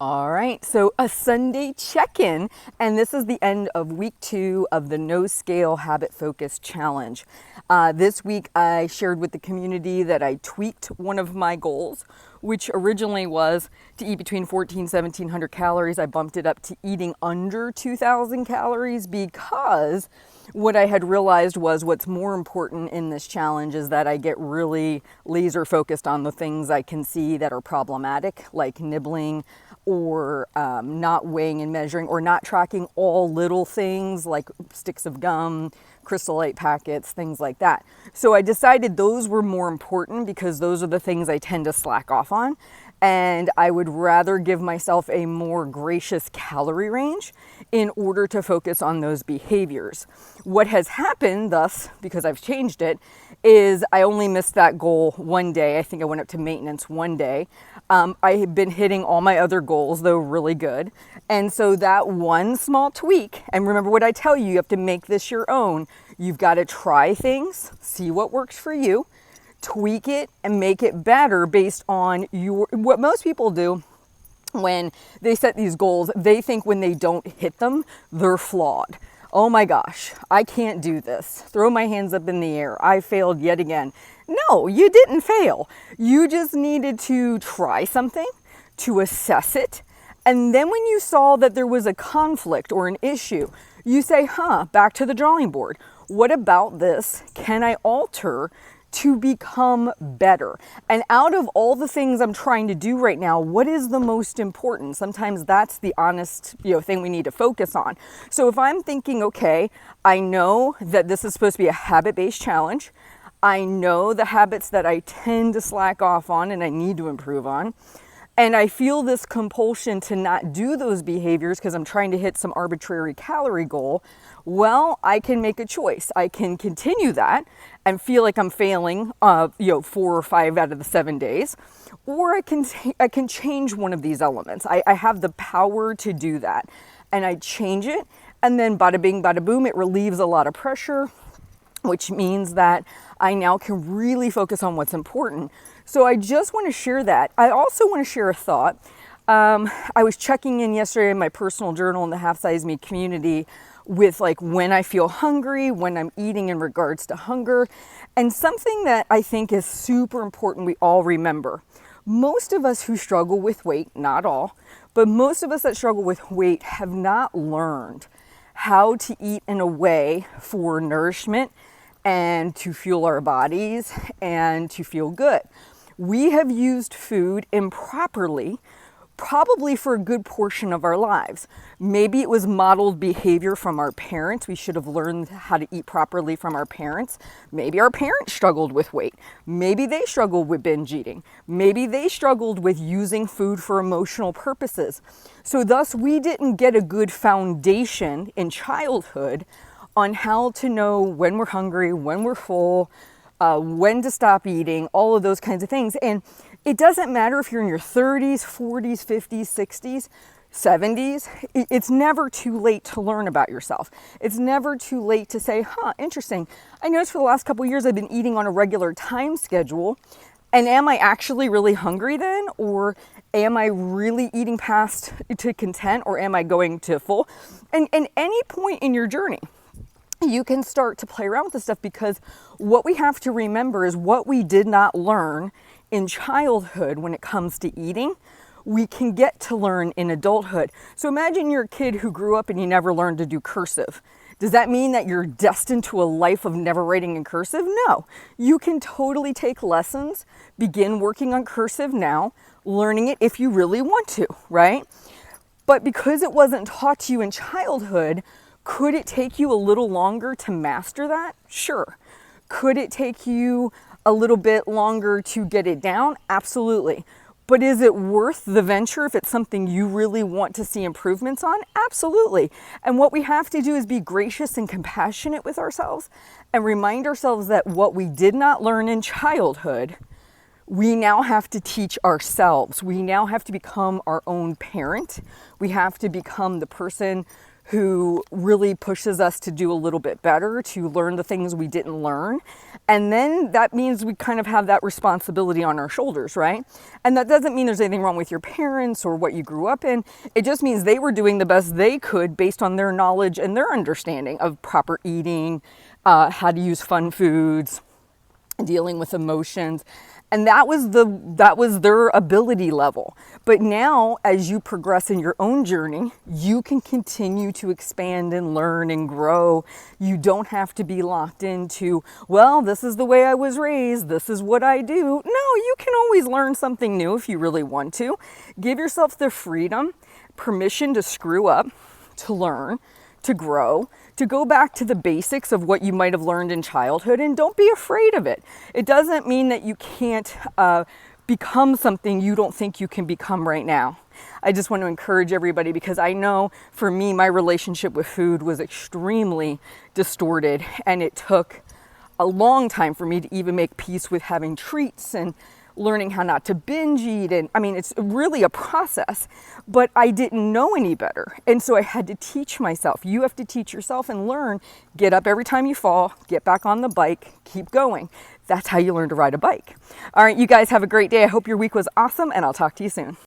All right, so a Sunday check-in, and this is the end of week 2 of the No Scale Habit Focus Challenge. This week I shared with the community that I tweaked one of my goals, which originally was to eat between 1,700 calories. I bumped it up to eating under 2,000 calories because what I had realized was what's more important in this challenge is that I get really laser focused on the things I can see that are problematic, like nibbling or not weighing and measuring or not tracking all little things like sticks of gum, Crystal Light packets, things like that. So I decided those were more important because those are the things I tend to slack off on. And I would rather give myself a more gracious calorie range in order to focus on those behaviors. What has happened thus, because I've changed it, is I only missed that goal one day. I think I went up to maintenance one day. I have been hitting all my other goals, though really good. And so that one small tweak, and remember what I tell you, you have to make this your own. You've got to try things, see what works for you, tweak it and make it better based on what most people do when they set these goals. They think when they don't hit them, they're flawed. Oh my gosh, I can't do this. Throw my hands up in the air. I failed yet again. No, you didn't fail. You just needed to try something, to assess it. And then when you saw that there was a conflict or an issue, you say, back to the drawing board. What about this can I alter to become better? And out of all the things I'm trying to do right now, what is the most important? Sometimes that's the honest, thing we need to focus on. So if I'm thinking, okay, I know that this is supposed to be a habit-based challenge. I know the habits that I tend to slack off on and I need to improve on. And I feel this compulsion to not do those behaviors because I'm trying to hit some arbitrary calorie goal. Well, I can make a choice. I can continue that and feel like I'm failing, 4 or 5 out of the 7 days, or I can change one of these elements. I have the power to do that, and I change it, and then bada bing, bada boom, it relieves a lot of pressure, which means that I now can really focus on what's important. So I just want to share that. I also want to share a thought. I was checking in yesterday in my personal journal in the Half Size Me community with like when I feel hungry, when I'm eating in regards to hunger, and something that I think is super important we all remember. Most of us who struggle with weight, not all, but most of us that struggle with weight have not learned how to eat in a way for nourishment and to fuel our bodies and to feel good. We have used food improperly, probably for a good portion of our lives. Maybe it was modeled behavior from our parents. We should have learned how to eat properly from our parents. Maybe our parents struggled with weight. Maybe they struggled with binge eating. Maybe they struggled with using food for emotional purposes. So thus, we didn't get a good foundation in childhood on how to know when we're hungry, when we're full, when to stop eating, all of those kinds of things. And it doesn't matter if you're in your 30s, 40s, 50s, 60s, 70s. It's never too late to learn about yourself. It's never too late to say, interesting. I noticed for the last couple of years I've been eating on a regular time schedule. And am I actually really hungry then? Or am I really eating past to content? Or am I going to full? And any point in your journey, you can start to play around with this stuff, because what we have to remember is what we did not learn in childhood when it comes to eating, we can get to learn in adulthood. So imagine you're a kid who grew up and you never learned to do cursive. Does that mean that you're destined to a life of never writing in cursive? No. You can totally take lessons, begin working on cursive now, learning it if you really want to, right? But because it wasn't taught to you in childhood, could it take you a little longer to master that? Sure. Could it take you a little bit longer to get it down? Absolutely. But is it worth the venture if it's something you really want to see improvements on? Absolutely. And what we have to do is be gracious and compassionate with ourselves and remind ourselves that what we did not learn in childhood, we now have to teach ourselves. We now have to become our own parent. We have to become the person who really pushes us to do a little bit better, to learn the things we didn't learn. And then that means we kind of have that responsibility on our shoulders, right? And that doesn't mean there's anything wrong with your parents or what you grew up in. It just means they were doing the best they could based on their knowledge and their understanding of proper eating, how to use fun foods, dealing with emotions. And that was their ability level. But now, as you progress in your own journey, you can continue to expand and learn and grow. You don't have to be locked into, well, this is the way I was raised, this is what I do. No, you can always learn something new if you really want to. Give yourself the freedom, permission to screw up, to learn, to grow, to go back to the basics of what you might have learned in childhood, and don't be afraid of it. It doesn't mean that you can't become something you don't think you can become right now. I just want to encourage everybody, because I know for me, my relationship with food was extremely distorted, and it took a long time for me to even make peace with having treats and learning how not to binge eat. And I mean, it's really a process, but I didn't know any better. And so I had to teach myself. You have to teach yourself and learn. Get up every time you fall, get back on the bike, keep going. That's how you learn to ride a bike. All right, you guys have a great day. I hope your week was awesome, and I'll talk to you soon.